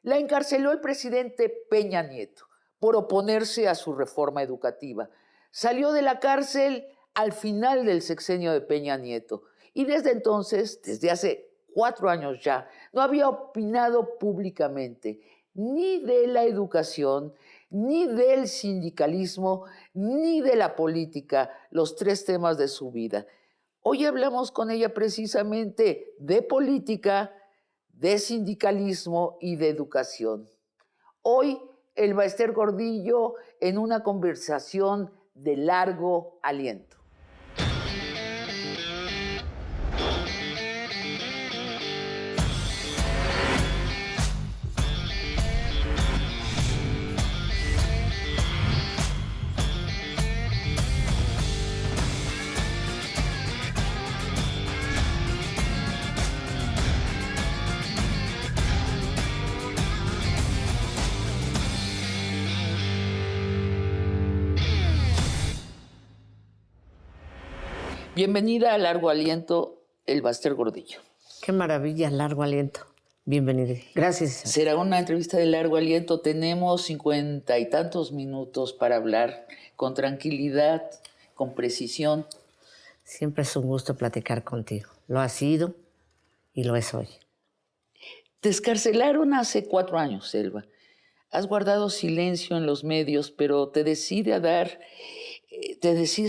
La encarceló el presidente Peña Nieto por oponerse a su reforma educativa. Salió de la cárcel al final del sexenio de Peña Nieto y desde entonces, desde hace 4 años ya, no había opinado públicamente ni de la educación, ni del sindicalismo, ni de la política, los 3 temas de su vida. Hoy hablamos con ella precisamente de política, de sindicalismo y de educación. Hoy, Elba Ester Gordillo en una conversación de largo aliento. Bienvenida a Largo Aliento, Elba Ester Gordillo. Qué maravilla, Largo Aliento. Bienvenida. Gracias. Será una entrevista de largo aliento. Tenemos 50 y tantos minutos para hablar con tranquilidad, con precisión. Siempre es un gusto platicar contigo. Lo ha sido y lo es hoy. Te excarcelaron hace 4 años, Elba. Has guardado silencio en los medios, pero te decides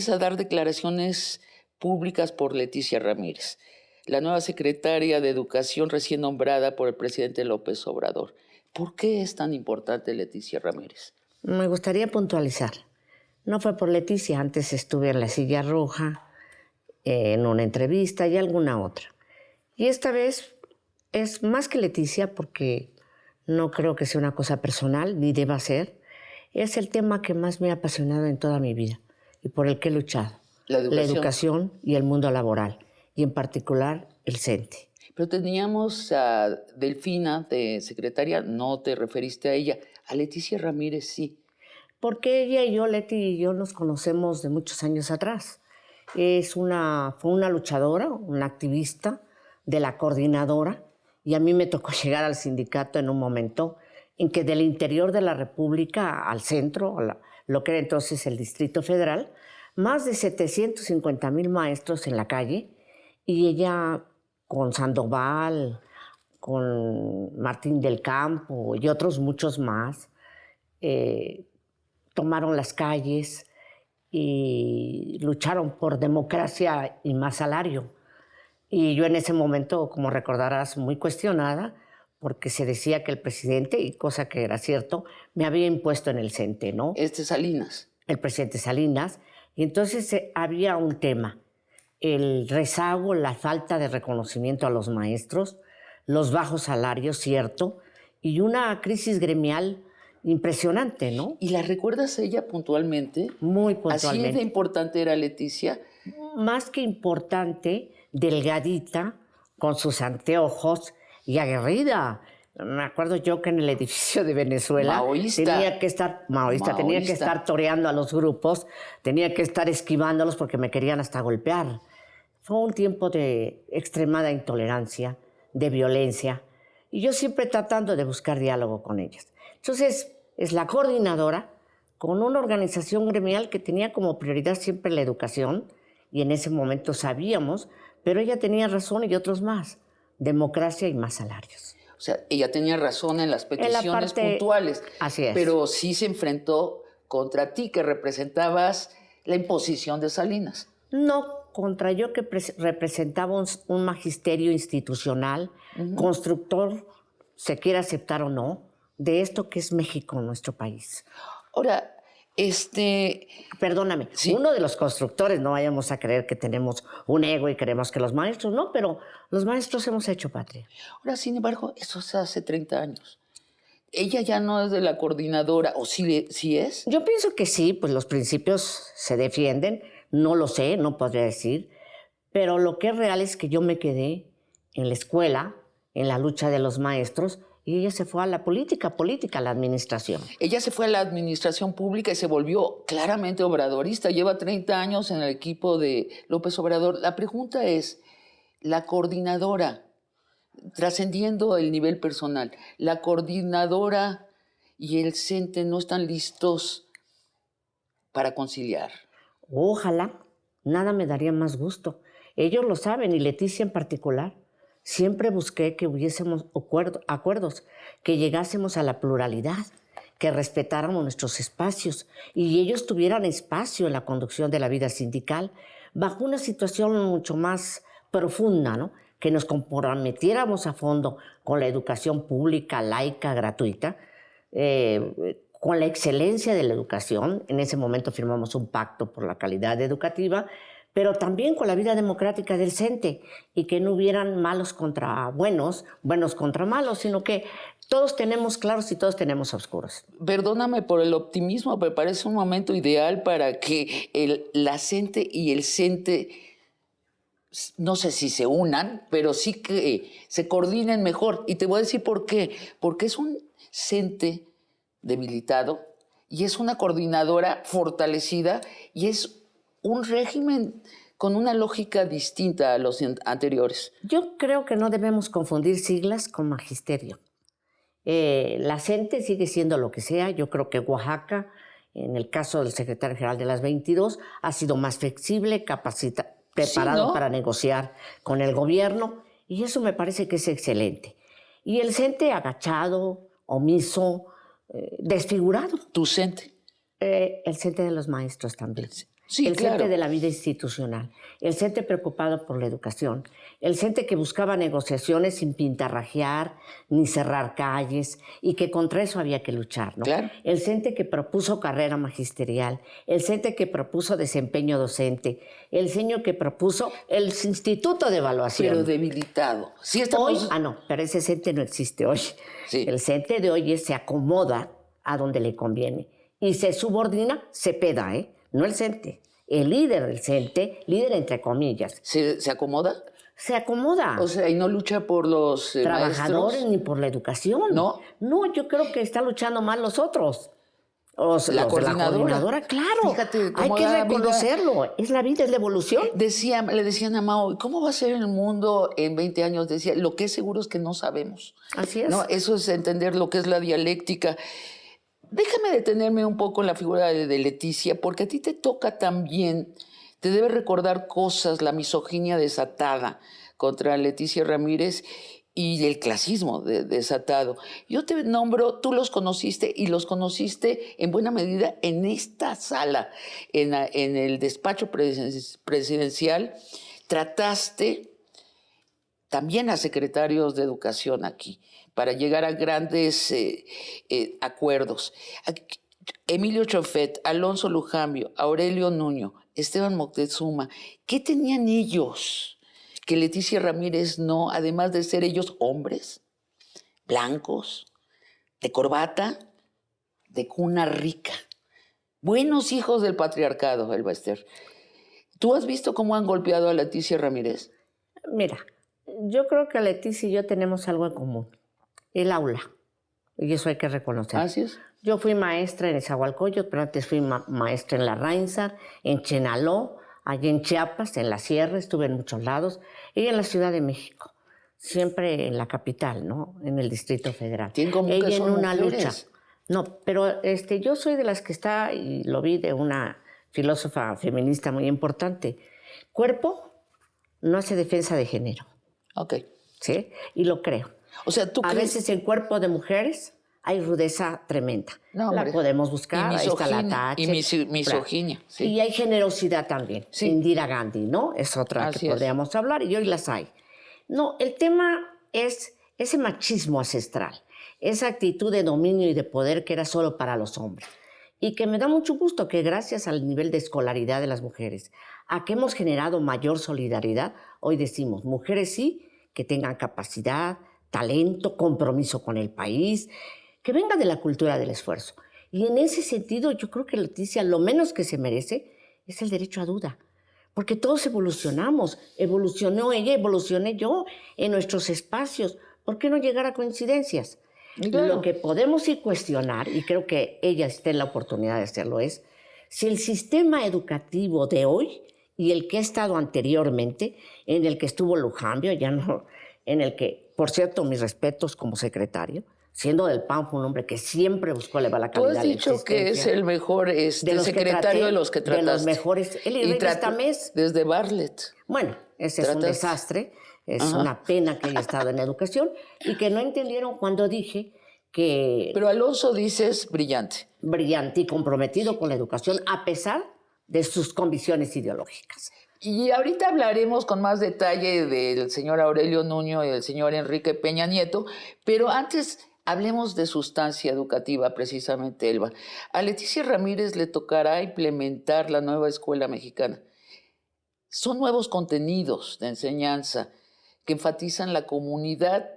a dar declaraciones públicas por Leticia Ramírez, la nueva secretaria de Educación recién nombrada por el presidente López Obrador. ¿Por qué es tan importante Leticia Ramírez? Me gustaría puntualizar. No fue por Leticia, antes estuve en La Silla Roja, en una entrevista y alguna otra. Y esta vez es más que Leticia porque no creo que sea una cosa personal, ni deba ser. Es el tema que más me ha apasionado en toda mi vida y por el que he luchado. La educación y el mundo laboral, y en particular el CENTE. Pero teníamos a Delfina de secretaria, no te referiste a ella, a Leticia Ramírez sí. Porque ella y yo, Leti y yo, nos conocemos de muchos años atrás. Fue una luchadora, una activista de la coordinadora, y a mí me tocó llegar al sindicato en un momento en que del interior de la República al centro, lo que era entonces el Distrito Federal, más de 750,000 maestros en la calle, y ella con Sandoval, con Martín del Campo y otros muchos más, tomaron las calles y lucharon por democracia y más salario. Y yo en ese momento, como recordarás, muy cuestionada, porque se decía que el presidente, y cosa que era cierto, me había impuesto en el CENTE, ¿no? Salinas. El presidente Salinas. Y entonces había un tema, el rezago, la falta de reconocimiento a los maestros, los bajos salarios, cierto, y una crisis gremial impresionante, ¿no? ¿Y la recuerdas a ella puntualmente? Muy puntualmente. ¿Así de importante era Leticia? Más que importante, delgadita, con sus anteojos y aguerrida. Me acuerdo yo que en el edificio de Venezuela tenía que estar toreando a los grupos, tenía que estar esquivándolos porque me querían hasta golpear. Fue un tiempo de extremada intolerancia, de violencia, y yo siempre tratando de buscar diálogo con ellas. Entonces, es la coordinadora con una organización gremial que tenía como prioridad siempre la educación, y en ese momento sabíamos, pero ella tenía razón y otros más, democracia y más salarios. O sea, ella tenía razón en las peticiones puntuales. Así es. Pero sí se enfrentó contra ti, que representabas la imposición de Salinas. No, contra yo que representaba un magisterio institucional, constructor, se quiera aceptar o no, de esto que es México, nuestro país. Ahora, Perdóname, sí. Uno de los constructores, no vayamos a creer que tenemos un ego y creemos que los maestros, no, pero los maestros hemos hecho patria. Ahora, sin embargo, eso se hace 30 años. ¿Ella ya no es de la coordinadora o sí es? Yo pienso que sí, pues los principios se defienden, no lo sé, no podría decir, pero lo que es real es que yo me quedé en la escuela, en la lucha de los maestros, y ella se fue a la política, a la administración. Ella se fue a la administración pública y se volvió claramente obradorista. Lleva 30 años en el equipo de López Obrador. La pregunta es, ¿la coordinadora trascendiendo el nivel personal, la coordinadora y el CENTE no están listos para conciliar? Ojalá, nada me daría más gusto. Ellos lo saben, y Leticia en particular. Siempre busqué que hubiésemos acuerdos, que llegásemos a la pluralidad, que respetáramos nuestros espacios y ellos tuvieran espacio en la conducción de la vida sindical bajo una situación mucho más profunda, ¿no? Que nos comprometiéramos a fondo con la educación pública, laica, gratuita, con la excelencia de la educación. En ese momento firmamos un pacto por la calidad educativa, pero también con la vida democrática del CENTE, y que no hubieran malos contra buenos, buenos contra malos, sino que todos tenemos claros y todos tenemos oscuros. Perdóname por el optimismo, pero parece un momento ideal para que la CENTE y el CENTE, no sé si se unan, pero sí que se coordinen mejor. Y te voy a decir por qué. Porque es un CENTE debilitado y es una coordinadora fortalecida y es un régimen con una lógica distinta a los anteriores. Yo creo que no debemos confundir siglas con magisterio. La CENTE sigue siendo lo que sea. Yo creo que Oaxaca, en el caso del secretario general de las 22, ha sido más flexible, preparado, sí, ¿no?, para negociar con el gobierno, y eso me parece que es excelente. Y el CENTE agachado, omiso, desfigurado. ¿Tu CENTE? El CENTE de los maestros también. Sí, el claro. CENTE de la vida institucional, el CENTE preocupado por la educación, el CENTE que buscaba negociaciones sin pintarrajear ni cerrar calles, y que contra eso había que luchar, ¿no? Claro. El CENTE que propuso carrera magisterial, el CENTE que propuso desempeño docente, el CENTE que propuso el Instituto de Evaluación. Pero debilitado. Sí, hoy, no, pero ese CENTE no existe hoy. Sí. El CENTE de hoy se acomoda a donde le conviene y se subordina, Cepeda, no el CENTE. El líder del CENTE, líder entre comillas. ¿Se acomoda? Se acomoda. O sea, y no lucha por los trabajadores maestros, ni por la educación. ¿No? No, yo creo que está luchando más los otros. La coordinadora. Claro. Fíjate cómo hay que reconocerlo. Es la vida, es la evolución. Le decían a Mao, ¿cómo va a ser el mundo en 20 años? Decía, lo que es seguro es que no sabemos. Así es. ¿No? Eso es entender lo que es la dialéctica. Déjame detenerme un poco en la figura de Leticia, porque a ti te toca también, te debe recordar cosas, la misoginia desatada contra Leticia Ramírez y el clasismo desatado. Yo te nombro, tú los conociste, y los conociste en buena medida en esta sala, en el despacho presidencial. Trataste también a secretarios de educación aquí, para llegar a grandes acuerdos. Emilio Chofet, Alonso Lujambio, Aurelio Nuño, Esteban Moctezuma, ¿qué tenían ellos que Leticia Ramírez no, además de ser ellos hombres, blancos, de corbata, de cuna rica? Buenos hijos del patriarcado, Elba Ester. ¿Tú has visto cómo han golpeado a Leticia Ramírez? Mira, yo creo que Leticia y yo tenemos algo en común. El aula. Y eso hay que reconocer. Así es. Yo fui maestra en Nezahualcóyotl, pero antes fui maestra en la Reinsar, en Chenaló, allí en Chiapas, en la Sierra, estuve en muchos lados, y en la Ciudad de México, siempre en la capital, ¿no? En el Distrito Federal. Ella en una mujeres. Lucha. No, pero yo soy de las que está, y lo vi de una filósofa feminista muy importante. Cuerpo no hace defensa de género. Ok. ¿Sí? Y lo creo. O sea, ¿tú crees? A veces en cuerpo de mujeres hay rudeza tremenda. No, la podemos buscar, ahí está la tacha. Y misoginia. Sí. Y hay generosidad también. Sí. Indira Gandhi, ¿no? Es otra que podríamos hablar, y hoy las hay. No, el tema es ese machismo ancestral, esa actitud de dominio y de poder que era solo para los hombres. Y que me da mucho gusto que gracias al nivel de escolaridad de las mujeres, a que hemos generado mayor solidaridad, hoy decimos, mujeres sí, que tengan capacidad, talento, compromiso con el país, que venga de la cultura del esfuerzo. Y en ese sentido, yo creo que Leticia lo menos que se merece es el derecho a duda. Porque todos evolucionamos. Evolucionó ella, evolucioné yo en nuestros espacios. ¿Por qué no llegar a coincidencias? Claro. Lo que podemos ir cuestionar, y creo que ella está en la oportunidad de hacerlo, es si el sistema educativo de hoy y el que ha estado anteriormente, en el que estuvo Lujambio, ya no, en el que, por cierto, mis respetos como secretario, siendo del PAN, fue un hombre que siempre buscó elevar la calidad de la existencia. Tú has dicho que es el mejor secretario de los que trataste. De los mejores. Él y Reyes Tamés. Desde Bartlett. Bueno, ese es un desastre. Es una pena que haya estado en educación y que no entendieron cuando dije que... Pero Alonso, dices, brillante. Brillante y comprometido con la educación a pesar de sus convicciones ideológicas. Y ahorita hablaremos con más detalle del señor Aurelio Nuño y del señor Enrique Peña Nieto, pero antes hablemos de sustancia educativa, precisamente, Elba. A Leticia Ramírez le tocará implementar la nueva escuela mexicana. Son nuevos contenidos de enseñanza que enfatizan la comunidad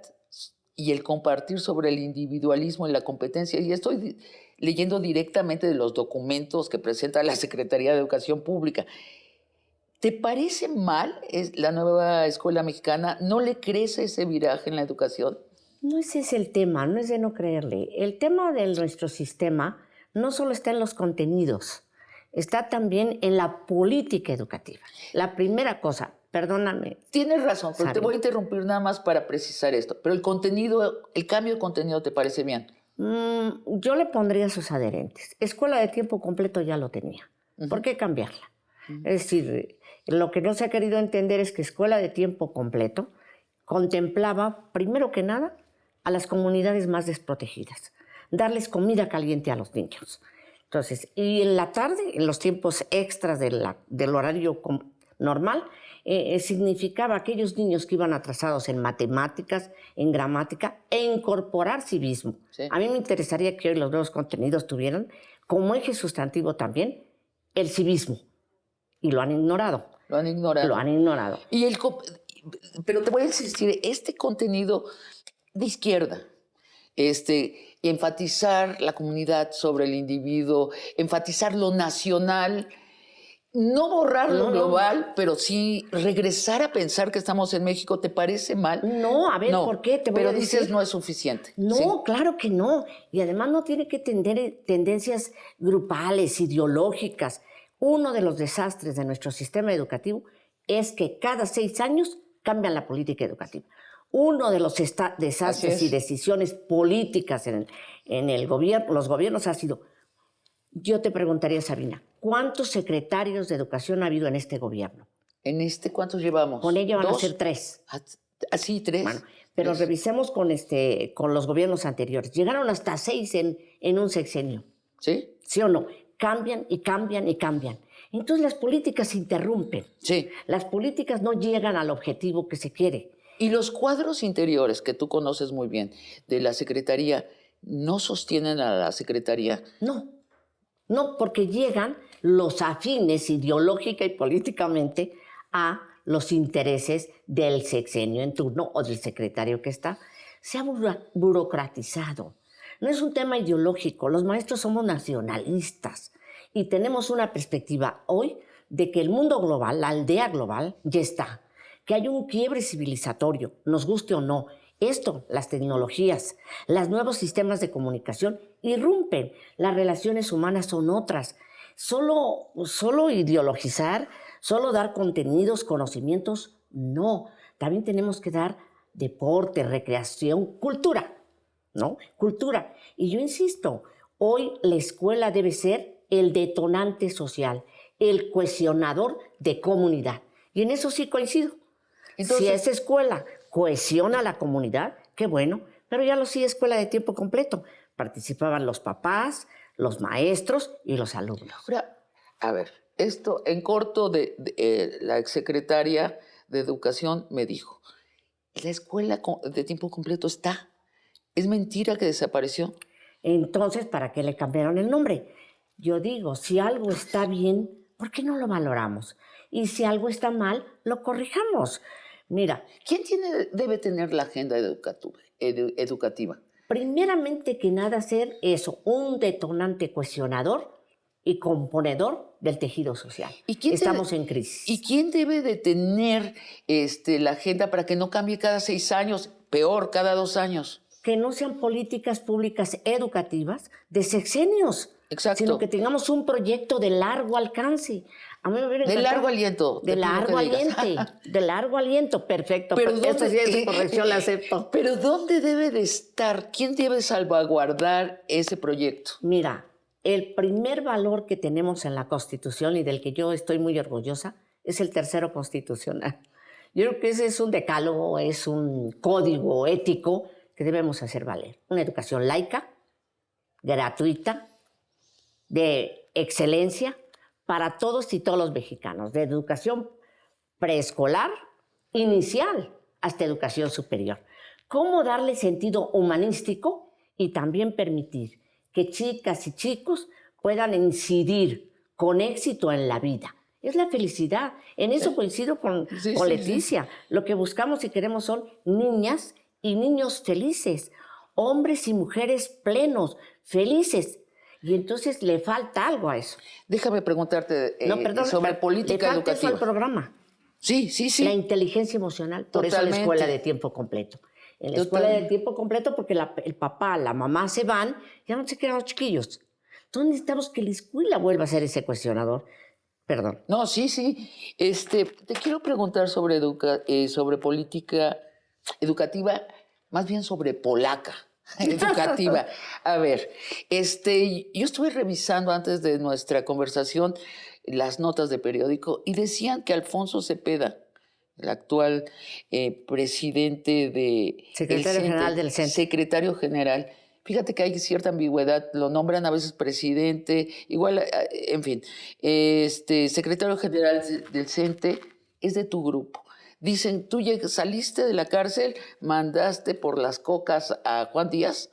y el compartir sobre el individualismo y la competencia. Y estoy leyendo directamente de los documentos que presenta la Secretaría de Educación Pública. ¿Te parece mal la nueva escuela mexicana? ¿No le crees ese viraje en la educación? No ese es el tema, no es de no creerle. El tema de nuestro sistema no solo está en los contenidos, está también en la política educativa. La primera cosa, perdóname. Tienes razón, pero te voy a interrumpir nada más para precisar esto. Pero el contenido, el cambio de contenido, ¿te parece bien? Yo le pondría sus adherentes. Escuela de tiempo completo ya lo tenía. ¿Por qué cambiarla? Es decir, lo que no se ha querido entender es que escuela de tiempo completo contemplaba, primero que nada, a las comunidades más desprotegidas. Darles comida caliente a los niños. Entonces, y en la tarde, en los tiempos extras del horario normal, significaba aquellos niños que iban atrasados en matemáticas, en gramática, e incorporar civismo. Sí. A mí me interesaría que hoy los nuevos contenidos tuvieran como eje sustantivo también el civismo. Y lo han ignorado. Lo han ignorado. Lo han ignorado. Pero te voy a insistir, este contenido de izquierda, enfatizar la comunidad sobre el individuo, enfatizar lo nacional, no borrar lo global, pero sí regresar a pensar que estamos en México, ¿te parece mal? No, a ver, no, ¿por qué? Pero dices no es suficiente. No, ¿sí? Claro que no. Y además no tiene que tener tendencias grupales, ideológicas. Uno de los desastres de nuestro sistema educativo es que cada 6 años cambian la política educativa. Uno de los desastres y decisiones políticas en el gobierno, los gobiernos ha sido, yo te preguntaría, Sabina, ¿cuántos secretarios de educación ha habido en este gobierno? ¿En este cuántos llevamos? Con ella van a ser 3. Sí, 3. Bueno, pero 3. Revisemos con los gobiernos anteriores. Llegaron hasta 6 en un sexenio. ¿Sí? ¿Sí o no? Cambian y cambian y cambian. Entonces las políticas se interrumpen. Sí. Las políticas no llegan al objetivo que se quiere. Y los cuadros interiores, que tú conoces muy bien, de la Secretaría, ¿no sostienen a la Secretaría? No, porque llegan los afines ideológica y políticamente a los intereses del sexenio en turno o del secretario que está. Se ha burocratizado. No es un tema ideológico. Los maestros somos nacionalistas y tenemos una perspectiva hoy de que el mundo global, la aldea global, ya está. Que hay un quiebre civilizatorio, nos guste o no. Esto, las tecnologías, los nuevos sistemas de comunicación irrumpen. Las relaciones humanas son otras. Solo ideologizar, solo dar contenidos, conocimientos, no. También tenemos que dar deporte, recreación, cultura, ¿no? Cultura. Y yo insisto, hoy la escuela debe ser el detonante social, el cohesionador de comunidad. Y en eso sí coincido. Entonces, si esa escuela cohesiona a la comunidad, qué bueno, pero ya lo sí escuela de tiempo completo. Participaban los papás, los maestros y los alumnos. Ahora, a ver, esto en corto la exsecretaria de Educación me dijo, la escuela de tiempo completo está. ¿Es mentira que desapareció? Entonces, ¿para qué le cambiaron el nombre? Yo digo, si algo está bien, ¿por qué no lo valoramos? Y si algo está mal, lo corrijamos. Mira, ¿quién debe tener la agenda educativa? Primeramente que nada ser eso, un detonante cuestionador y componedor del tejido social. Estamos en crisis. ¿Y quién debe de tener la agenda para que no cambie cada 6 años, peor, cada 2 años? Que no sean políticas públicas educativas de sexenios. Exacto. Sino que tengamos un proyecto de largo alcance. A mí me hubiera de largo aliento. De largo aliento, perfecto. Pero esta sí es corrección, la acepto. Pero ¿dónde debe de estar? ¿Quién debe salvaguardar ese proyecto? Mira, el primer valor que tenemos en la Constitución y del que yo estoy muy orgullosa es el tercero constitucional. Yo creo que ese es un decálogo, es un código ético que debemos hacer valer. Una educación laica, gratuita, de excelencia para todos y todos los mexicanos, de educación preescolar, inicial, hasta educación superior. ¿Cómo darle sentido humanístico y también permitir que chicas y chicos puedan incidir con éxito en la vida? Es la felicidad. En eso coincido con Leticia. Sí. Lo que buscamos y queremos son niñas y niños felices, hombres y mujeres plenos, felices. Y entonces le falta algo a eso. Déjame preguntarte sobre política educativa. Le falta eso al programa. Sí. La inteligencia emocional. Por eso la escuela de tiempo completo. En la escuela de tiempo completo, porque el papá, la mamá se van, ya no se quedan los chiquillos. Entonces necesitamos que la escuela vuelva a ser ese cuestionador. Perdón. No, sí. Te quiero preguntar sobre política educativa, más bien sobre polaca educativa. A ver, yo estuve revisando antes de nuestra conversación las notas de periódico y decían que Alfonso Cepeda, el actual presidente de... Secretario general del CENTE. Secretario general. Fíjate que hay cierta ambigüedad, lo nombran a veces presidente, igual, en fin, secretario general del CENTE es de tu grupo. Dicen, tú saliste de la cárcel, mandaste por las cocas a Juan Díaz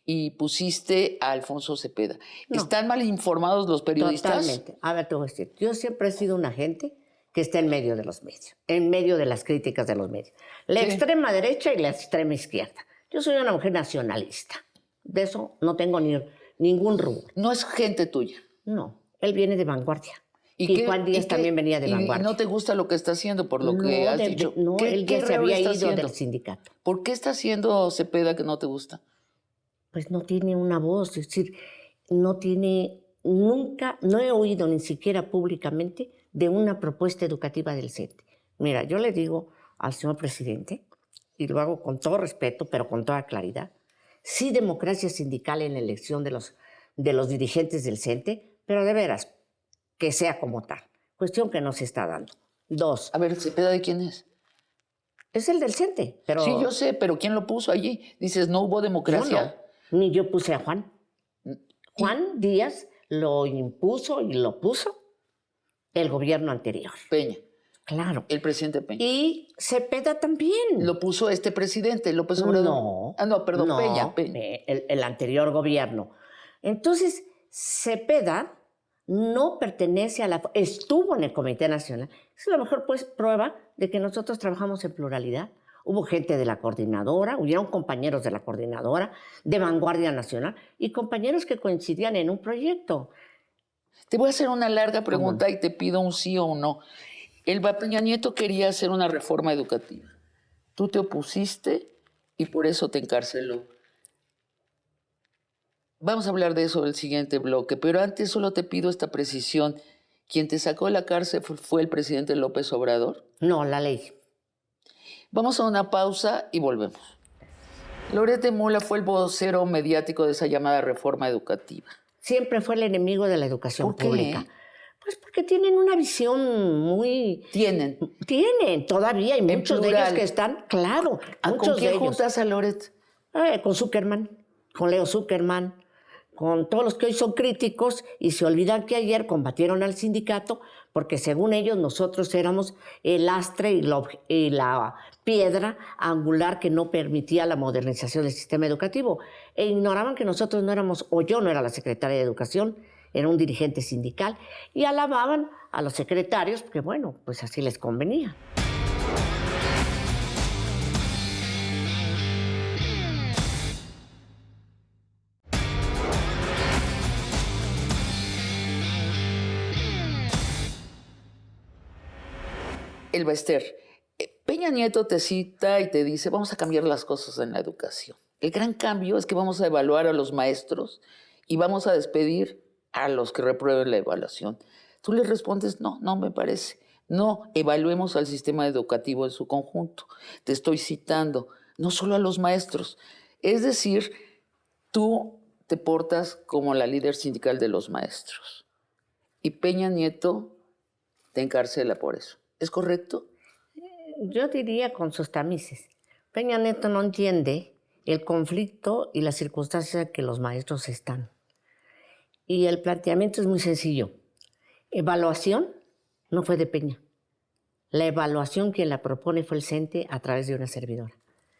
y pusiste a Alfonso Cepeda. No. ¿Están mal informados los periodistas? Totalmente. A ver, te voy a decir, yo siempre he sido una gente que está en medio de los medios, en medio de las críticas de los medios. La extrema derecha y la extrema izquierda. Yo soy una mujer nacionalista. De eso no tengo ningún rubro. ¿No es gente tuya? No, él viene de vanguardia. Y Juan Díaz también venía de vanguardia. ¿Y no te gusta lo que está haciendo por lo que has dicho? No, él ya se había ido del sindicato. ¿Por qué está haciendo Cepeda que no te gusta? Pues no tiene una voz, es decir, no he oído ni siquiera públicamente de una propuesta educativa del CENTE. Mira, yo le digo al señor presidente, y lo hago con todo respeto, pero con toda claridad, sí democracia sindical en la elección de los dirigentes del CENTE, pero de veras, que sea como tal. Cuestión que no se está dando. 2. A ver, ¿Cepeda de quién es? Es el del CENTE, pero... Sí, yo sé, pero ¿quién lo puso allí? Dices, no hubo democracia. No, ni yo puse a Juan. Juan Díaz lo impuso y lo puso el gobierno anterior. Peña. Claro. El presidente Peña. Y Cepeda también. Lo puso este presidente, López Obrador. No. No, perdón, no, Peña. El anterior gobierno. Entonces, Cepeda no pertenece estuvo en el Comité Nacional. Es la mejor prueba de que nosotros trabajamos en pluralidad. Hubo gente de la coordinadora, hubieron compañeros de la coordinadora, de Vanguardia Nacional y compañeros que coincidían en un proyecto. Te voy a hacer una larga pregunta y te pido un sí o un no. El Peña Nieto quería hacer una reforma educativa. Tú te opusiste y por eso te encarceló. Vamos a hablar de eso en el siguiente bloque, pero antes solo te pido esta precisión. ¿Quién te sacó de la cárcel fue el presidente López Obrador? No, la ley. Vamos a una pausa y volvemos. Loret de Mola fue el vocero mediático de esa llamada reforma educativa. Siempre fue el enemigo de la educación pública. Pues porque tienen una visión muy... Tienen, todavía hay muchos de ellos que están, claro. ¿Con quién juntas a Loret? Con Zuckerman, con Leo Zuckerman, con todos los que hoy son críticos y se olvidan que ayer combatieron al sindicato porque según ellos nosotros éramos el lastre y la piedra angular que no permitía la modernización del sistema educativo. E ignoraban que nosotros no éramos, o yo no era la secretaria de Educación, era un dirigente sindical, y alababan a los secretarios porque, bueno, pues así les convenía. Elba Ester, Peña Nieto te cita y te dice, vamos a cambiar las cosas en la educación. El gran cambio es que vamos a evaluar a los maestros y vamos a despedir a los que reprueben la evaluación. Tú le respondes, no, no me parece. No, evaluemos al sistema educativo en su conjunto. Te estoy citando, no solo a los maestros. Es decir, tú te portas como la líder sindical de los maestros. Y Peña Nieto te encarcela por eso. ¿Es correcto? Yo diría con sus tamices. Peña Nieto no entiende el conflicto y las circunstancias en que los maestros están. Y el planteamiento es muy sencillo. Evaluación no fue de Peña. La evaluación quien la propone fue el CENTE a través de una servidora,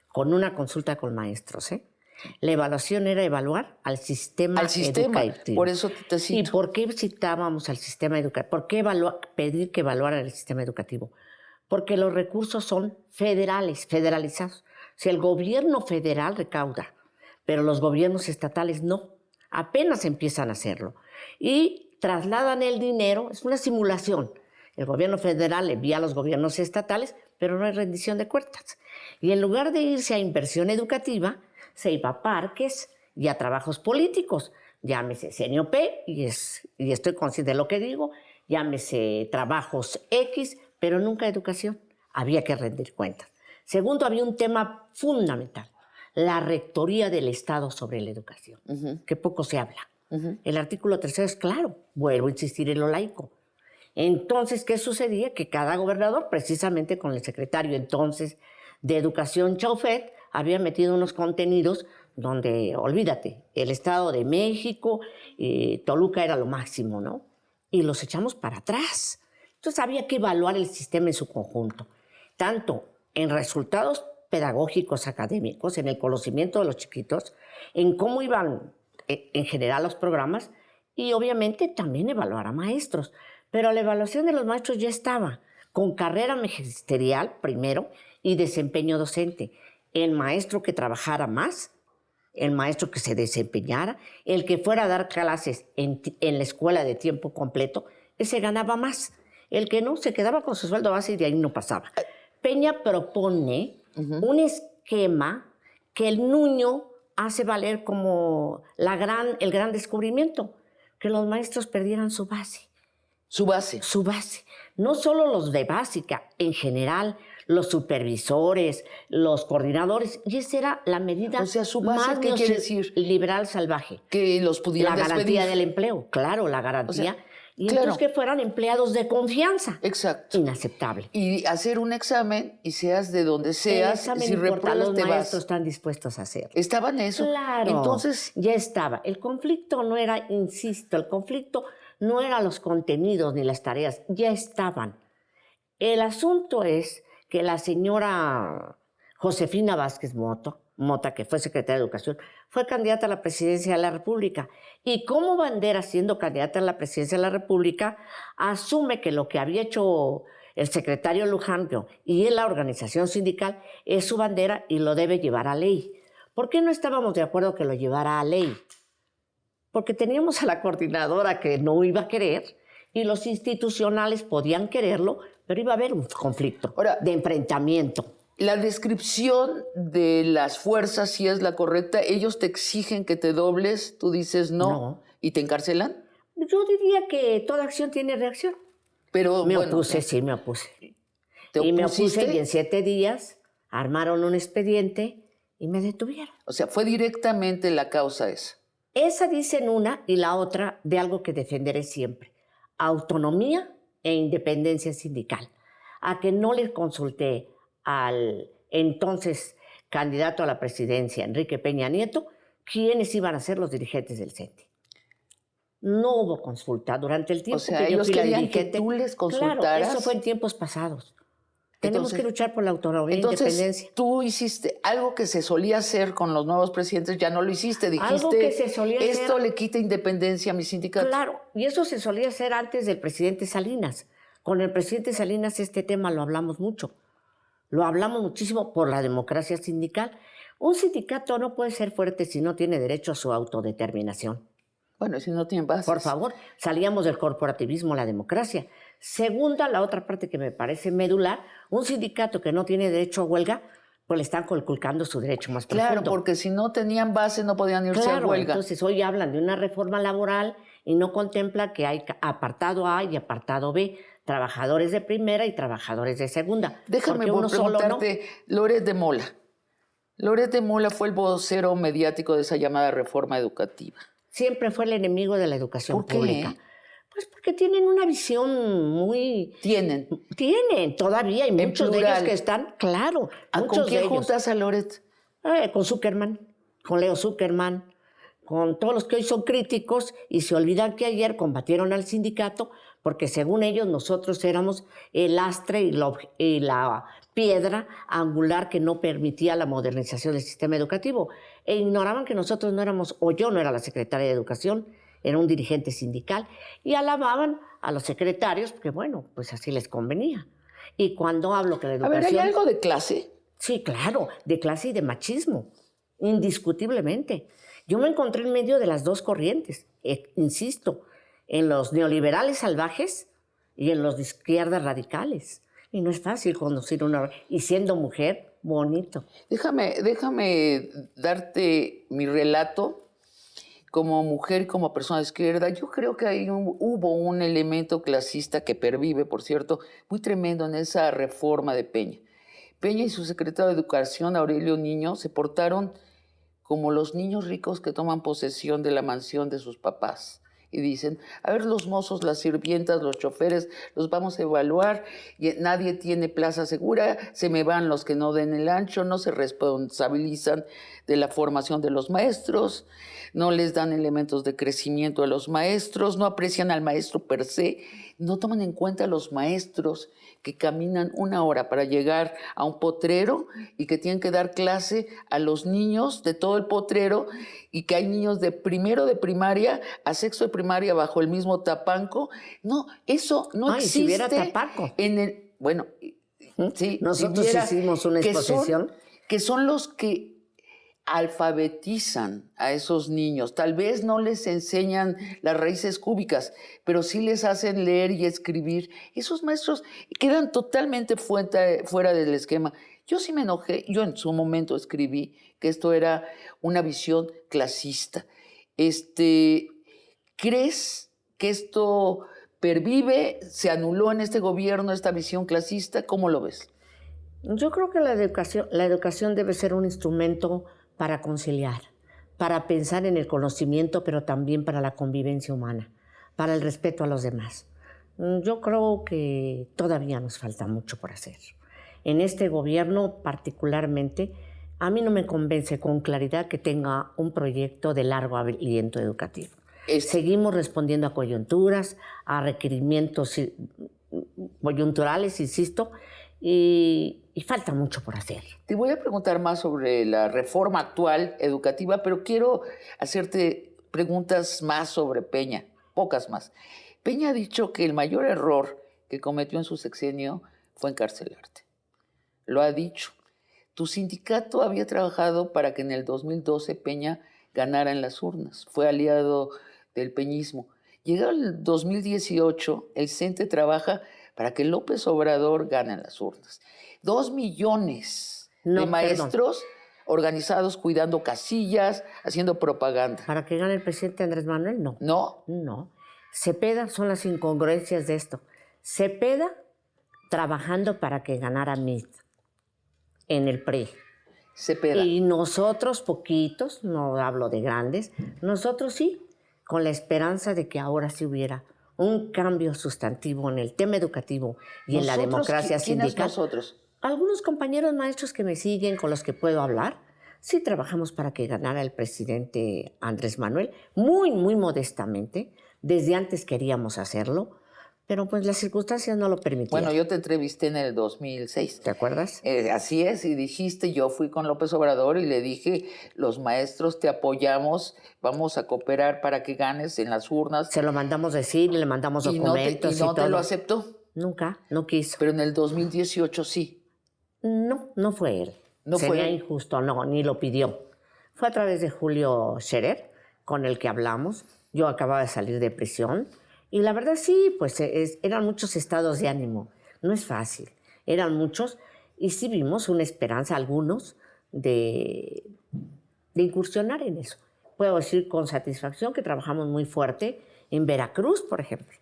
con una consulta con maestros. La evaluación era evaluar al sistema educativo. Por eso te cito. ¿Y por qué citábamos al sistema educativo? ¿Por qué pedir que evaluara el sistema educativo? Porque los recursos son federales, federalizados. Si el gobierno federal recauda, pero los gobiernos estatales no, apenas empiezan a hacerlo. Y trasladan el dinero, es una simulación. El gobierno federal envía a los gobiernos estatales, pero no hay rendición de cuentas. Y en lugar de irse a inversión educativa, se iba a parques y a trabajos políticos. Llámese CNOP, y estoy consciente de lo que digo, llámese trabajos X, pero nunca educación. Había que rendir cuentas. Segundo, había un tema fundamental, la rectoría del Estado sobre la educación, que poco se habla. El artículo 3 es claro, vuelvo a insistir en lo laico. Entonces, ¿qué sucedía? Que cada gobernador, precisamente con el secretario entonces de Educación, Chaufet, había metido unos contenidos donde, olvídate, el Estado de México, Toluca era lo máximo, ¿no? Y los echamos para atrás. Entonces había que evaluar el sistema en su conjunto, tanto en resultados pedagógicos, académicos, en el conocimiento de los chiquitos, en cómo iban en general los programas y obviamente también evaluar a maestros. Pero la evaluación de los maestros ya estaba, con carrera magisterial primero y desempeño docente. El maestro que trabajara más, el maestro que se desempeñara, el que fuera a dar clases en la escuela de tiempo completo, ese ganaba más. El que no, se quedaba con su sueldo base y de ahí no pasaba. Peña propone un esquema que el Nuño hace valer como el gran descubrimiento, que los maestros perdieran su base. Su base. Su base. No solo los de básica, en general, los supervisores, los coordinadores. Y esa era la medida su base, más ¿qué quiere decir? Liberal salvaje. Que los pudieran despedir. La garantía despedir. del empleo, claro, la garantía. Y claro. entonces que fueran empleados de confianza. Exacto. Inaceptable. Y hacer un examen y seas de donde seas, si repruebas los te maestros vas. están dispuestos a hacerlo. ¿Estaba en eso? Claro. Entonces ya estaba. El conflicto no era, insisto, el conflicto no eran los contenidos ni las tareas, ya estaban. El asunto es que la señora Josefina Vázquez Mota, que fue secretaria de Educación, fue candidata a la presidencia de la República. Y como bandera, siendo candidata a la presidencia de la República, asume que lo que había hecho el secretario Luján y en la organización sindical es su bandera y lo debe llevar a ley. ¿Por qué no estábamos de acuerdo que lo llevara a ley? Porque teníamos a la coordinadora que no iba a querer y los institucionales podían quererlo, pero iba a haber un conflicto de enfrentamiento. La descripción de las fuerzas, si es la correcta, ellos te exigen que te dobles, tú dices no. ¿Y te encarcelan? Yo diría que toda acción tiene reacción. Pero me opuse. Y me opuse y en 7 días armaron un expediente y me detuvieron. O sea, fue directamente la causa esa. Esa dicen una y la otra de algo que defenderé siempre. Autonomía e independencia sindical. A que no les consulté al entonces candidato a la presidencia, Enrique Peña Nieto, quiénes iban a ser los dirigentes del CENTE. No hubo consulta durante el tiempo que yo fui la dirigente. Que tú les consultaras. Claro, eso fue en tiempos pasados. Tenemos que luchar por la autonomía e independencia. Tú hiciste algo que se solía hacer con los nuevos presidentes, ya no lo hiciste. Dijiste, algo que se solía esto hacer, le quita independencia a mi sindicato. Claro, y eso se solía hacer antes del presidente Salinas. Con el presidente Salinas este tema lo hablamos mucho. Lo hablamos muchísimo por la democracia sindical. Un sindicato no puede ser fuerte si no tiene derecho a su autodeterminación. Bueno, si no tienen bases. Por favor, salíamos del corporativismo a la democracia. Segunda, la otra parte que me parece medular, un sindicato que no tiene derecho a huelga, pues le están conculcando su derecho más profundo. Claro, porque si no tenían base no podían irse a huelga. Entonces hoy hablan de una reforma laboral y no contempla que hay apartado A y apartado B, trabajadores de primera y trabajadores de segunda. Déjame preguntarte, Loret de Mola. Loret de Mola fue el vocero mediático de esa llamada reforma educativa. Siempre fue el enemigo de la educación pública. ¿Por qué? Pues porque tienen una visión muy... Tienen todavía, hay muchos de ellos que están, claro. ¿Con quién juntas a Loret? Con Zuckerman, con Leo Zuckerman, con todos los que hoy son críticos y se olvidan que ayer combatieron al sindicato porque según ellos nosotros éramos el lastre y la piedra angular que no permitía la modernización del sistema educativo. E ignoraban que nosotros no éramos, o yo no era la secretaria de Educación, era un dirigente sindical, y alababan a los secretarios porque, bueno, pues así les convenía. Y cuando hablo que la educación... A ver, ¿hay algo de clase? Sí, claro, de clase y de machismo, indiscutiblemente. Yo me encontré en medio de las dos corrientes, insisto, en los neoliberales salvajes y en los de izquierda radicales. Y no es fácil conducir una... Y siendo mujer, bonito. Déjame darte mi relato como mujer, como persona de izquierda. Yo creo que hubo un elemento clasista que pervive, por cierto, muy tremendo en esa reforma de Peña. Peña y su secretario de Educación, Aurelio Niño, se portaron como los niños ricos que toman posesión de la mansión de sus papás. Y dicen, a ver, los mozos, las sirvientas, los choferes, los vamos a evaluar, y nadie tiene plaza segura, se me van los que no den el ancho, no se responsabilizan de la formación de los maestros, no les dan elementos de crecimiento a los maestros, no aprecian al maestro per se, no toman en cuenta a los maestros que caminan 1 hora para llegar a un potrero y que tienen que dar clase a los niños de todo el potrero y que hay niños de primero de primaria a sexto de primaria bajo el mismo tapanco. No, eso no existe. Si hubiera tapanco. Bueno, sí. Nosotros hicimos una exposición. Que son los que alfabetizan a esos niños. Tal vez no les enseñan las raíces cúbicas, pero sí les hacen leer y escribir. Esos maestros quedan totalmente fuera del esquema. Yo sí me enojé, yo en su momento escribí que esto era una visión clasista. ¿Crees que esto pervive, se anuló en este gobierno esta visión clasista? ¿Cómo lo ves? Yo creo que la educación debe ser un instrumento para conciliar, para pensar en el conocimiento, pero también para la convivencia humana, para el respeto a los demás. Yo creo que todavía nos falta mucho por hacer. En este gobierno particularmente, a mí no me convence con claridad que tenga un proyecto de largo aliento educativo. Seguimos respondiendo a coyunturas, a requerimientos coyunturales, insisto, y falta mucho por hacer. Te voy a preguntar más sobre la reforma actual educativa, pero quiero hacerte preguntas más sobre Peña, pocas más. Peña ha dicho que el mayor error que cometió en su sexenio fue encarcelarte. Lo ha dicho. Tu sindicato había trabajado para que en el 2012 Peña ganara en las urnas. Fue aliado del peñismo. Llegado el 2018, el CENTE trabaja para que López Obrador gane en las urnas. 2 millones de maestros organizados cuidando casillas, haciendo propaganda. ¿Para que gane el presidente Andrés Manuel? No. ¿No? No. Cepeda, son las incongruencias de esto. Cepeda trabajando para que ganara Mitt en el PRI. Cepeda. Y nosotros poquitos, no hablo de grandes, nosotros sí, con la esperanza de que ahora sí hubiera un cambio sustantivo en el tema educativo y en la democracia sindical. ¿Quiénes nosotros? Algunos compañeros maestros que me siguen, con los que puedo hablar, sí trabajamos para que ganara el presidente Andrés Manuel, muy, muy modestamente. Desde antes queríamos hacerlo, pero pues las circunstancias no lo permitían. Bueno, yo te entrevisté en el 2006. ¿Te acuerdas? Así es, y dijiste, yo fui con López Obrador y le dije, los maestros te apoyamos, vamos a cooperar para que ganes en las urnas. Se lo mandamos decir, le mandamos documentos y no todo. ¿Te lo aceptó? Nunca, no quiso. Pero en el 2018 sí. No, no fue él. No Sería fue él. Injusto, no, ni lo pidió. Fue a través de Julio Scherer, con el que hablamos. Yo acababa de salir de prisión. Y la verdad sí, pues eran muchos estados de ánimo. No es fácil. Eran muchos. Y sí vimos una esperanza, algunos, de incursionar en eso. Puedo decir con satisfacción que trabajamos muy fuerte En Veracruz, por ejemplo,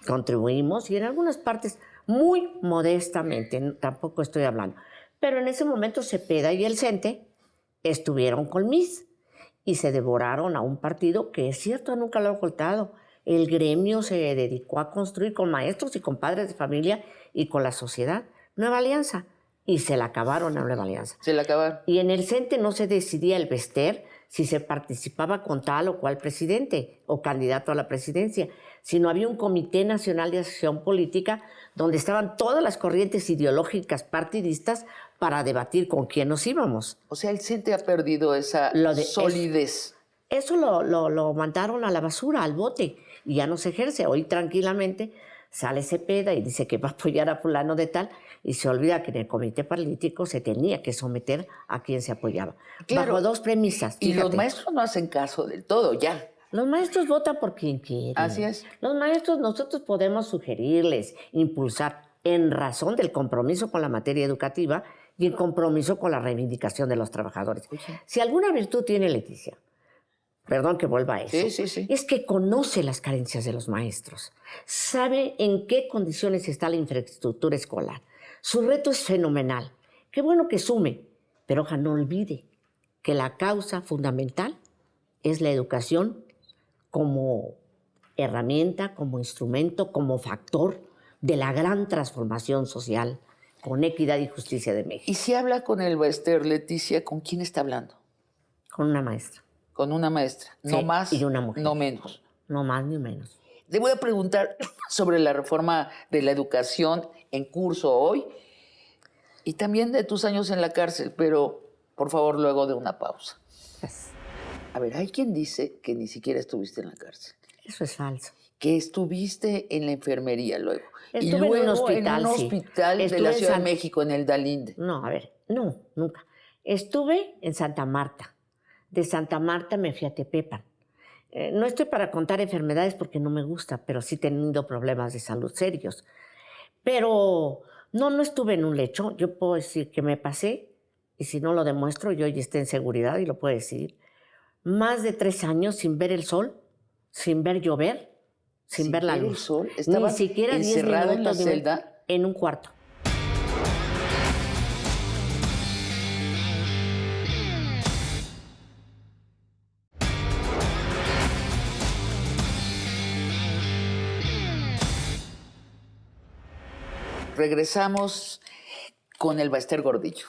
contribuimos y en algunas partes muy modestamente, tampoco estoy hablando. Pero en ese momento Cepeda y el CENTE estuvieron con MIS y se devoraron a un partido que, es cierto, nunca lo he ocultado. El gremio se dedicó a construir con maestros y con padres de familia y con la sociedad Nueva Alianza. Y se la acabaron a Nueva Alianza. Se la acabaron. Y en el CENTE no se decidía el Bester si se participaba con tal o cual presidente o candidato a la presidencia, sino había un Comité Nacional de Acción Política donde estaban todas las corrientes ideológicas partidistas para debatir con quién nos íbamos. O sea, el CENTE ha perdido esa solidez. Eso lo mandaron a la basura, al bote, y ya no se ejerce. Hoy tranquilamente sale Cepeda y dice que va a apoyar a fulano de tal, y se olvida que en el comité político se tenía que someter a quien se apoyaba. Claro, bajo dos premisas. Fíjate. Y los maestros no hacen caso del todo, ya. Los maestros votan por quien quieren. Así es. Los maestros, nosotros podemos sugerirles, impulsar, en razón del compromiso con la materia educativa y el compromiso con la reivindicación de los trabajadores. Okay. Si alguna virtud tiene Leticia, perdón que vuelva a eso, sí. Es que conoce las carencias de los maestros, sabe en qué condiciones está la infraestructura escolar. Su reto es fenomenal. Qué bueno que sume, pero ojalá no olvide que la causa fundamental es la educación como herramienta, como instrumento, como factor de la gran transformación social con equidad y justicia de México. Y si habla con el Bester, Leticia, ¿con quién está hablando? Con una maestra. Con una maestra, sí, no más, y una mujer. No menos. No más ni menos. Le voy a preguntar sobre la reforma de la educación en curso hoy y también de tus años en la cárcel, pero por favor luego de una pausa. Yes. A ver, hay quien dice que ni siquiera estuviste en la cárcel. Eso es falso. Que estuviste en la enfermería luego. Estuve y luego en un hospital, de la Ciudad de México, en el Dalinde. No, a ver, no, nunca. Estuve en Santa Marta. De Santa Marta me fui a Tepepan. No estoy para contar enfermedades porque no me gusta, pero sí he tenido problemas de salud serios. Pero no estuve en un lecho. Yo puedo decir que me pasé, y si no lo demuestro, yo ya esté en seguridad y lo puedo decir. Más de 3 años sin ver el sol, sin ver llover, sin ver la luz. El sol. Ni siquiera 10 minutos en la celda. En un cuarto. Regresamos con el Bester Gordillo.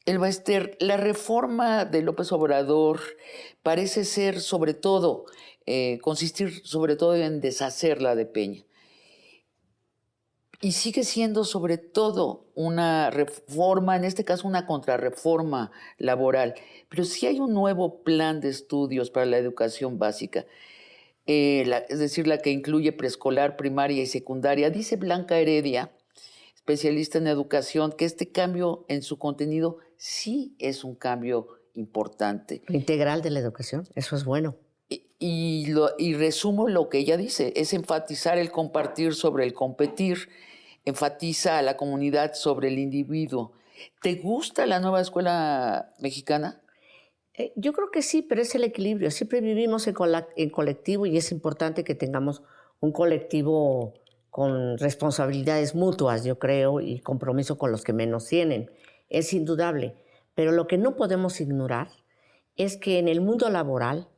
El Bester, la reforma de López Obrador parece ser sobre todo, consistir sobre todo en deshacerla de Peña. Y sigue siendo sobre todo una reforma, en este caso una contrarreforma laboral. Pero sí hay un nuevo plan de estudios para la educación básica. Es decir, la que incluye preescolar, primaria y secundaria. Dice Blanca Heredia, especialista en educación, que este cambio en su contenido sí es un cambio importante. Integral de la educación, eso es bueno. Y resumo lo que ella dice, es enfatizar el compartir sobre el competir, enfatiza a la comunidad sobre el individuo. ¿Te gusta la nueva escuela mexicana? Yo creo que sí, pero es el equilibrio. Siempre vivimos en colectivo y es importante que tengamos un colectivo con responsabilidades mutuas, yo creo, y compromiso con los que menos tienen. Es indudable. Pero lo que no podemos ignorar es que en el mundo laboral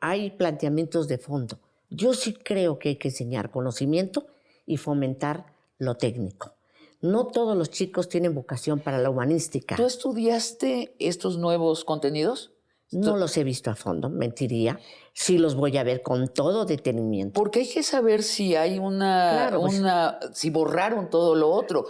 hay planteamientos de fondo. Yo sí creo que hay que enseñar conocimiento y fomentar lo técnico. No todos los chicos tienen vocación para la humanística. ¿Tú estudiaste estos nuevos contenidos? No los he visto a fondo, mentiría. Sí los voy a ver con todo detenimiento. Porque hay que saber si hay si borraron todo lo otro.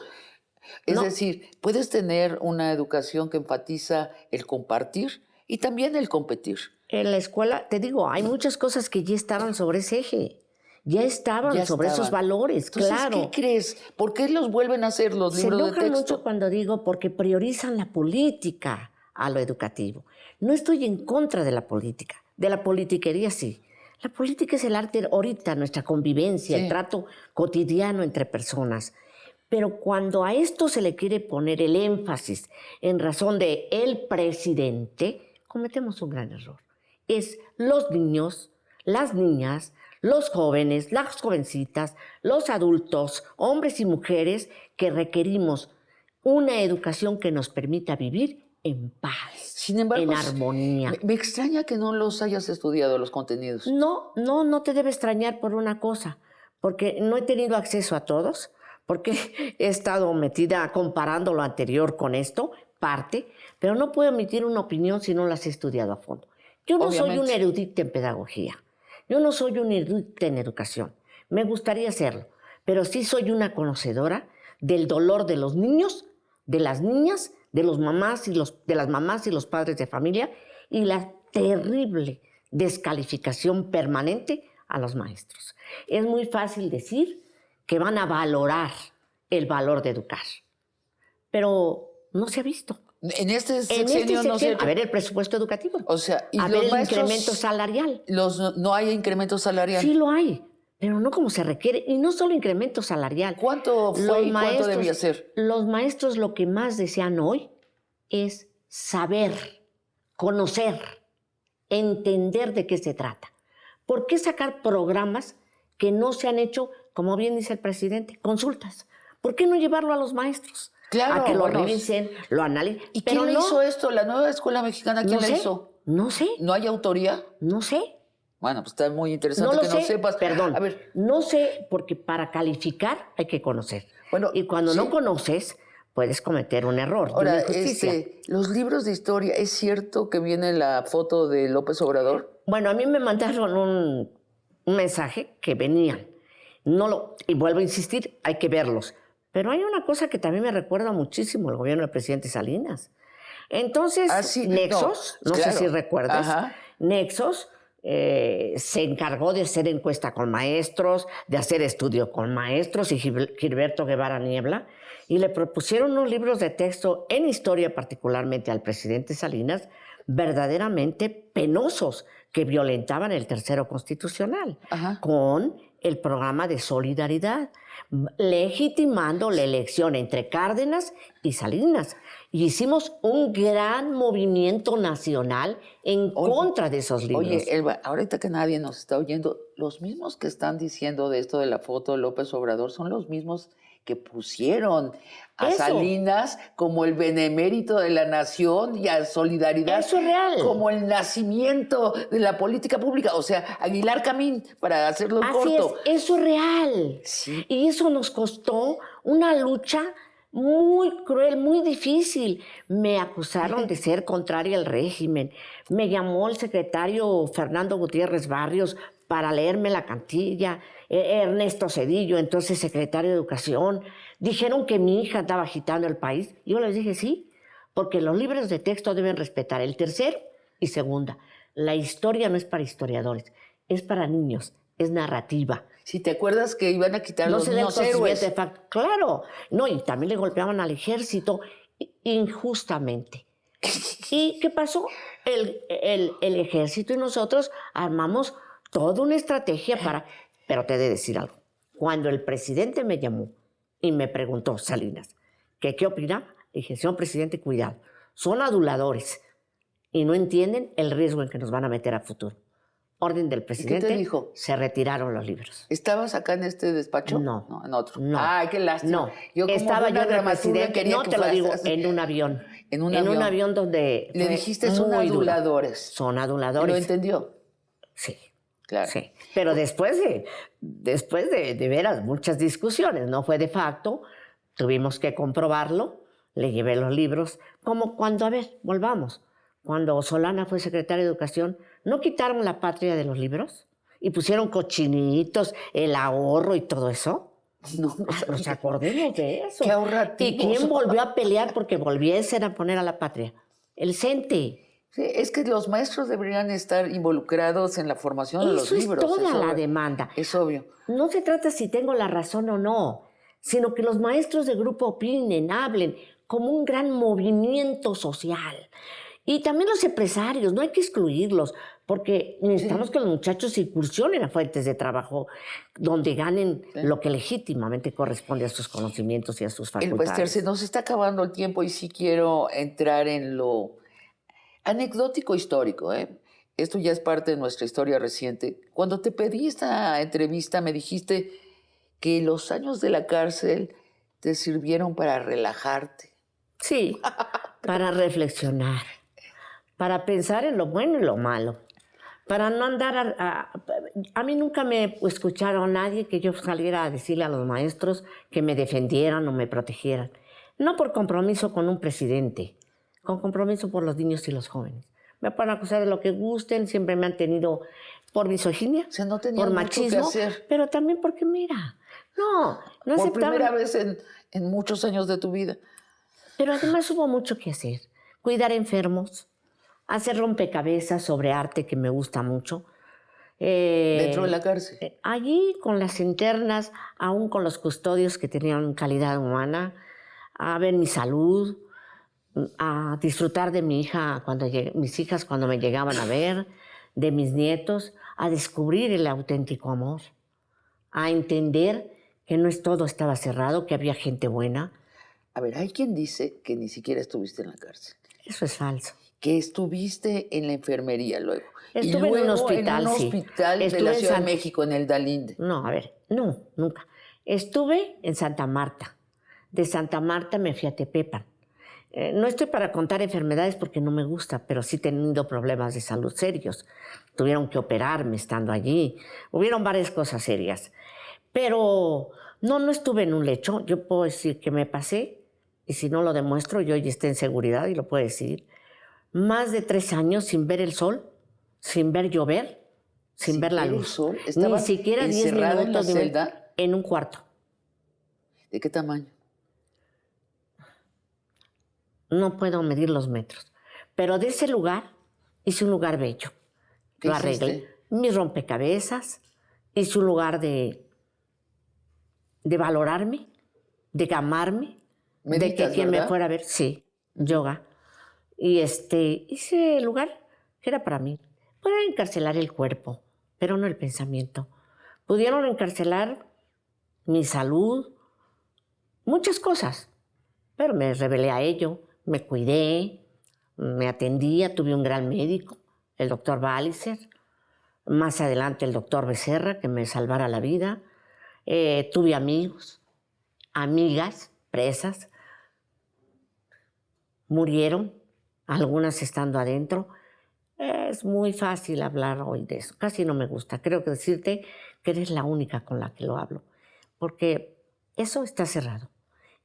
Es decir, puedes tener una educación que enfatiza el compartir y también el competir. En la escuela, te digo, hay muchas cosas que ya estaban sobre ese eje. Ya estaban sobre esos valores, entonces, claro. ¿qué crees? ¿Por qué los vuelven a hacer los libros de texto? Se enojan mucho cuando digo porque priorizan la política a lo educativo. No estoy en contra de la política, de la politiquería sí. La política es el arte ahorita, nuestra convivencia, el trato cotidiano entre personas. Pero cuando a esto se le quiere poner el énfasis en razón de el presidente, cometemos un gran error. Es los niños, las niñas, los jóvenes, las jovencitas, los adultos, hombres y mujeres que requerimos una educación que nos permita vivir en paz, sin embargo, en armonía. Me extraña que no los hayas estudiado los contenidos. No te debe extrañar por una cosa, porque no he tenido acceso a todos, porque he estado metida comparando lo anterior con esto, parte, pero no puedo emitir una opinión si no las he estudiado a fondo. Yo no soy una erudita en pedagogía, yo no soy una erudita en educación, me gustaría serlo, pero sí soy una conocedora del dolor de los niños, de las niñas, de las mamás y los padres de familia y la terrible descalificación permanente a los maestros. Es muy fácil decir que van a valorar el valor de educar, pero no se ha visto. En este sexenio no se... A ver el presupuesto educativo. O sea, y a ver el incremento salarial. No hay incremento salarial. Sí lo hay, pero no como se requiere. Y no solo incremento salarial. ¿Cuánto fue y cuánto debía ser? Los maestros lo que más desean hoy es saber, conocer, entender de qué se trata. ¿Por qué sacar programas que no se han hecho, como bien dice el presidente, consultas? ¿Por qué no llevarlo a los maestros? Claro, a que lo revisen, lo analicen. ¿Y quién le hizo esto? ¿La nueva escuela mexicana quién la hizo? No sé. ¿No hay autoría? No sé. Bueno, pues está muy interesante que no sepas. Perdón, a ver. No sé, porque para calificar hay que conocer. Bueno, y cuando no conoces, puedes cometer un error. Ahora, los libros de historia, ¿es cierto que viene la foto de López Obrador? Bueno, a mí me mandaron un mensaje que venían. Y vuelvo a insistir, hay que verlos. Pero hay una cosa que también me recuerda muchísimo al gobierno del presidente Salinas. Entonces, Nexos, no sé si recuerdas, Nexos se encargó de hacer encuesta con maestros, de hacer estudio con maestros y Gilberto Guevara Niebla, y le propusieron unos libros de texto en historia, particularmente al presidente Salinas, verdaderamente penosos, que violentaban el tercero constitucional, con el programa de solidaridad, legitimando la elección entre Cárdenas y Salinas. Y hicimos un gran movimiento nacional en contra de esos libros. Oye, Elba, ahorita que nadie nos está oyendo, los mismos que están diciendo de esto de la foto de López Obrador son los mismos que pusieron a Salinas como el benemérito de la nación y a Solidaridad como el nacimiento de la política pública. O sea, Aguilar Camín, para hacerlo corto. Eso es real. Sí. Y eso nos costó una lucha muy cruel, muy difícil. Me acusaron de ser contraria al régimen. Me llamó el secretario Fernando Gutiérrez Barrios para leerme la cantilla. Ernesto Zedillo, entonces secretario de Educación. Dijeron que mi hija andaba agitando el país. Yo les dije sí, porque los libros de texto deben respetar el tercero y segunda. La historia no es para historiadores, es para niños, es narrativa. Si te acuerdas que iban a quitar los niños héroes. Claro, no, y también le golpeaban al ejército injustamente. ¿Y qué pasó? El ejército y nosotros armamos toda una estrategia para... Pero te he de decir algo. Cuando el presidente me llamó y me preguntó, Salinas, ¿qué opinaba? Dije, señor presidente, cuidado. Son aduladores y no entienden el riesgo en que nos van a meter a futuro. Orden del presidente. ¿Qué te dijo? Se retiraron los libros. ¿Estabas acá en este despacho? No. En otro. No. Ay, qué lástima. No. Estaba yo de presidente, no te lo digo, en un avión. En un avión donde... Le dijiste, son aduladores. Son aduladores. ¿Lo entendió? Sí. Claro. Sí, pero después de veras muchas discusiones, no fue de facto, tuvimos que comprobarlo, le llevé los libros, como cuando, a ver, volvamos, cuando Solana fue secretaria de Educación, ¿no quitaron la patria de los libros? ¿Y pusieron cochinitos, el ahorro y todo eso? No nos acordemos de eso. Qué ahorrativos. ¿Y quién volvió a pelear porque volviesen a poner a la patria? El CENTE. Sí, es que los maestros deberían estar involucrados en la formación de los libros. Eso es toda la demanda. Es obvio. No se trata si tengo la razón o no, sino que los maestros de grupo opinen, hablen, como un gran movimiento social. Y también los empresarios, no hay que excluirlos, porque necesitamos que los muchachos incursionen a fuentes de trabajo donde ganen lo que legítimamente corresponde a sus conocimientos y a sus facultades. Esther, se nos está acabando el tiempo y sí quiero entrar en lo anecdótico histórico. esto ya es parte de nuestra historia reciente. Cuando te pedí esta entrevista me dijiste que los años de la cárcel te sirvieron para relajarte. Sí, para reflexionar, para pensar en lo bueno y lo malo, para no andar a mí nunca me escucharon a nadie que yo saliera a decirle a los maestros que me defendieran o me protegieran. No por compromiso con un presidente, con compromiso por los niños y los jóvenes. Me pueden acusar de lo que gusten, siempre me han tenido por misoginia, o sea, no por machismo, pero también porque, mira, no por primera vez en muchos años de tu vida. Pero además hubo mucho que hacer. Cuidar enfermos, hacer rompecabezas sobre arte, que me gusta mucho. ¿Dentro de la cárcel? Allí, con las internas, aún con los custodios que tenían calidad humana, a ver mi salud, a disfrutar de mi hija mis hijas cuando me llegaban a ver, de mis nietos, a descubrir el auténtico amor, a entender que no todo estaba cerrado, que había gente buena. A ver, hay quien dice que ni siquiera estuviste en la cárcel. Eso es falso. Que estuviste en la enfermería luego. Estuve en un hospital, sí. De la Ciudad de México, en el Dalinde. No, a ver, no, nunca. Estuve en Santa Marta. De Santa Marta me fui a Tepepan. No estoy para contar enfermedades porque no me gusta, pero sí he tenido problemas de salud serios. Tuvieron que operarme estando allí. Hubieron varias cosas serias. Pero no estuve en un lecho. Yo puedo decir que me pasé, y si no lo demuestro, yo ya esté en seguridad y lo puedo decir, más de 3 años sin ver el sol, sin ver llover, sin ver la luz. Ni siquiera 10 minutos en la celda, en un cuarto. ¿De qué tamaño? No puedo medir los metros. Pero de ese lugar hice un lugar bello. Lo arreglé. Mis rompecabezas, hice un lugar de valorarme, de amarme, de que quien me fuera a ver, sí, yoga. Y hice el lugar que era para mí. Pudieron encarcelar el cuerpo, pero no el pensamiento. Pudieron encarcelar mi salud, muchas cosas, pero me rebelé a ello, me cuidé, me atendía, tuve un gran médico, el doctor Walliser, más adelante el doctor Becerra, que me salvara la vida. Tuve amigos, amigas, presas, murieron, algunas estando adentro. Es muy fácil hablar hoy de eso, casi no me gusta. Creo que decirte que eres la única con la que lo hablo, porque eso está cerrado.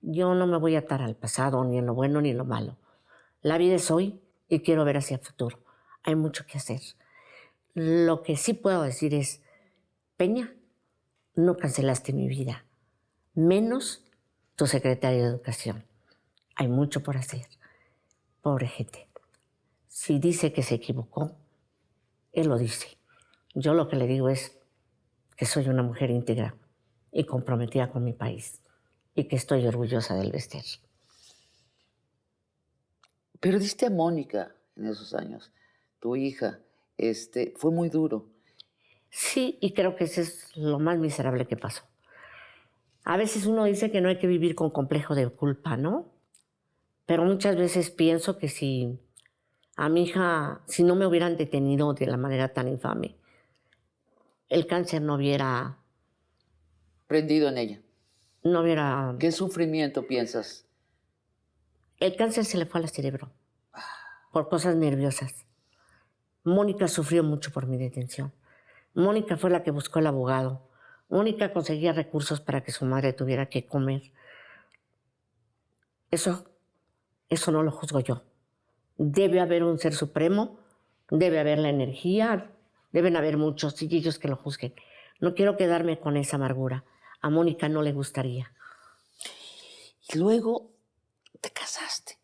Yo no me voy a atar al pasado, ni en lo bueno ni en lo malo. La vida es hoy y quiero ver hacia el futuro. Hay mucho que hacer. Lo que sí puedo decir es, Peña, no cancelaste mi vida, menos tu secretario de Educación. Hay mucho por hacer. Pobre gente. Si dice que se equivocó, él lo dice. Yo lo que le digo es que soy una mujer íntegra y comprometida con mi país y que estoy orgullosa del Bester. Perdiste a Mónica en esos años, tu hija. Fue muy duro. Sí, y creo que eso es lo más miserable que pasó. A veces uno dice que no hay que vivir con complejo de culpa, ¿no? Pero muchas veces pienso que si a mi hija, si no me hubieran detenido de la manera tan infame, el cáncer no hubiera... prendido en ella. No hubiera... ¿Qué sufrimiento piensas? El cáncer se le fue al cerebro por cosas nerviosas. Mónica sufrió mucho por mi detención. Mónica fue la que buscó el abogado. Mónica conseguía recursos para que su madre tuviera que comer. Eso no lo juzgo yo. Debe haber un ser supremo, debe haber la energía, deben haber muchos chiquillos que lo juzguen. No quiero quedarme con esa amargura. A Mónica no le gustaría. Y luego te casaste.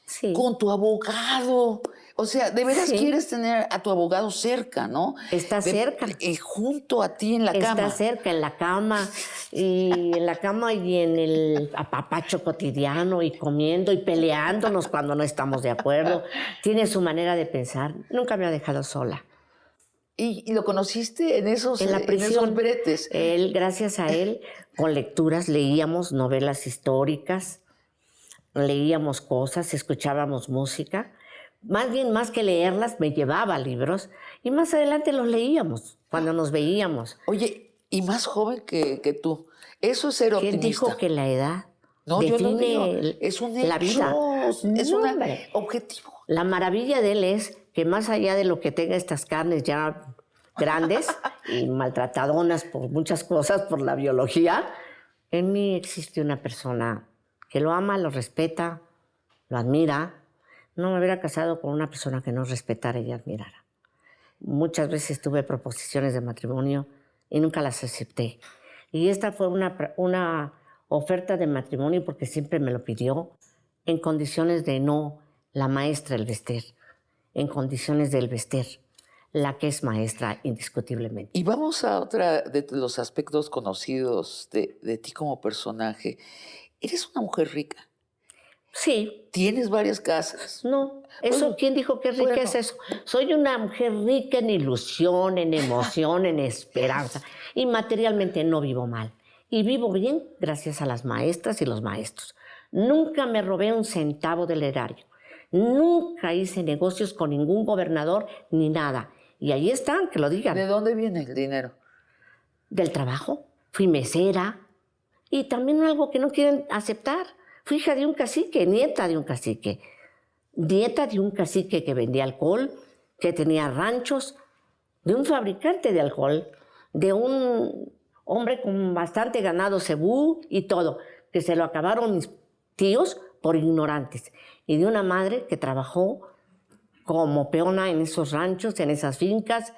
Sí. Con tu abogado. O sea, de veras quieres tener a tu abogado cerca, ¿no? Está cerca. Junto a ti en la cama. Está cerca, en la cama. Y en la cama y en el apapacho cotidiano y comiendo y peleándonos cuando no estamos de acuerdo. Tiene su manera de pensar. Nunca me ha dejado sola. ¿Y lo conociste en esos bretes? Él, gracias a él, con lecturas leíamos novelas históricas, leíamos cosas, escuchábamos música, Más bien, más que leerlas, me llevaba libros y más adelante los leíamos cuando nos veíamos. Oye, y más joven que tú. Eso es ser optimista. ¿Quién dijo que la edad no, define yo no digo, es un hecho, la vida? Es un objetivo. La maravilla de él es que más allá de lo que tenga estas carnes ya grandes y maltratadonas por muchas cosas, por la biología, en mí existe una persona que lo ama, lo respeta, lo admira. No me hubiera casado con una persona que no respetara y admirara. Muchas veces tuve proposiciones de matrimonio y nunca las acepté. Y esta fue una oferta de matrimonio porque siempre me lo pidió en condiciones de no la maestra el vestir, en condiciones del vestir, la que es maestra indiscutiblemente. Y vamos a otra de los aspectos conocidos de ti como personaje. Eres una mujer rica. Sí. Tienes varias casas. No, eso, bueno, ¿quién dijo que rica es eso? Soy una mujer rica en ilusión, en emoción, en esperanza. Y materialmente no vivo mal. Y vivo bien gracias a las maestras y los maestros. Nunca me robé un centavo del erario. Nunca hice negocios con ningún gobernador ni nada. Y ahí están, que lo digan. ¿De dónde viene el dinero? Del trabajo. Fui mesera. Y también algo que no quieren aceptar. Fui hija de un cacique, nieta de un cacique. Nieta de un cacique que vendía alcohol, que tenía ranchos, de un fabricante de alcohol, de un hombre con bastante ganado cebú y todo, que se lo acabaron mis tíos por ignorantes. Y de una madre que trabajó como peona en esos ranchos, en esas fincas,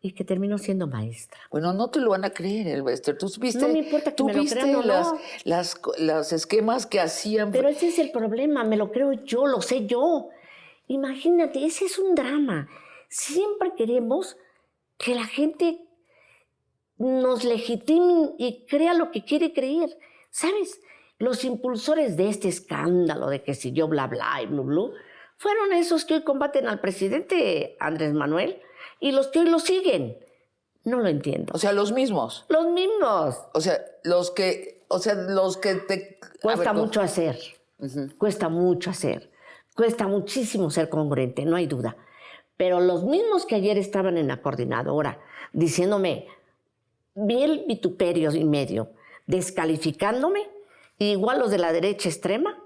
y que terminó siendo maestra. Bueno, no te lo van a creer, Elbester. Tú viste, no me importa que me lo crean o no. Los esquemas que hacían. Pero ese es el problema, me lo creo yo, lo sé yo. Imagínate, ese es un drama. Siempre queremos que la gente nos legitime y crea lo que quiere creer. ¿Sabes? Los impulsores de este escándalo de que si yo bla bla y blu blu, fueron esos que hoy combaten al presidente Andrés Manuel y los que hoy lo siguen. No lo entiendo. O sea, los mismos. Los mismos. O sea, los que te... Cuesta mucho hacer. Cuesta mucho hacer. Cuesta muchísimo ser congruente, no hay duda. Pero los mismos que ayer estaban en la coordinadora diciéndome mil vituperios y medio, descalificándome, igual los de la derecha extrema,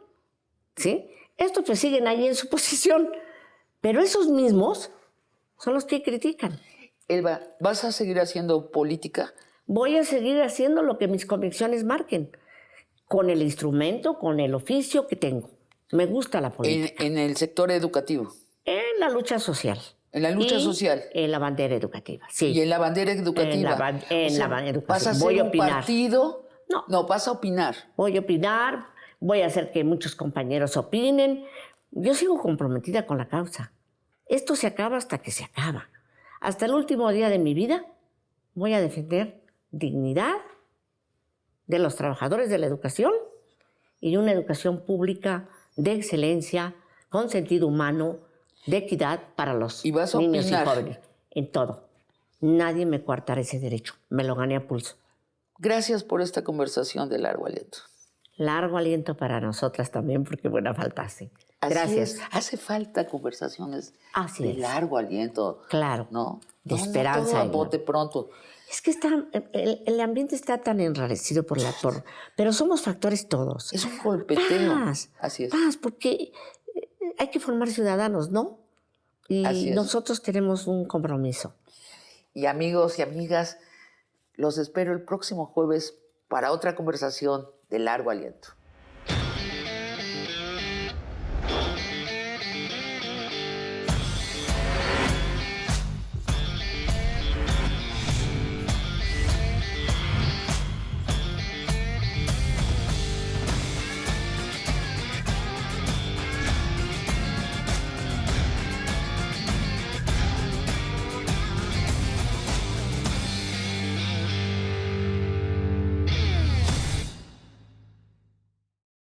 ¿sí? Estos pues siguen ahí en su posición. Pero esos mismos son los que critican. Elba, ¿vas a seguir haciendo política? Voy a seguir haciendo lo que mis convicciones marquen, con el instrumento, con el oficio que tengo. Me gusta la política. En el sector educativo. En la lucha social. En la lucha social. En la bandera educativa, sí. Y en la bandera educativa. En la bandera educativa. ¿Vas a hacer un partido? No, vas a opinar. Voy a opinar, voy a hacer que muchos compañeros opinen. Yo sigo comprometida con la causa. Esto se acaba hasta que se acaba. Hasta el último día de mi vida voy a defender dignidad de los trabajadores de la educación y una educación pública de excelencia, con sentido humano, de equidad para los niños y jóvenes. En todo. Nadie me coartará ese derecho. Me lo gané a pulso. Gracias por esta conversación de largo aliento. Largo aliento para nosotras también, porque buena falta hace. Gracias. Hace falta conversaciones de largo aliento. Claro. ¿No? De esperanza. No todo a bote pronto. Es que el ambiente está tan enrarecido pero somos factores todos. Es un golpeteo. Paz, así es. Paz, porque hay que formar ciudadanos, ¿no? Y nosotros tenemos un compromiso. Y amigos y amigas, los espero el próximo jueves para otra conversación de largo aliento.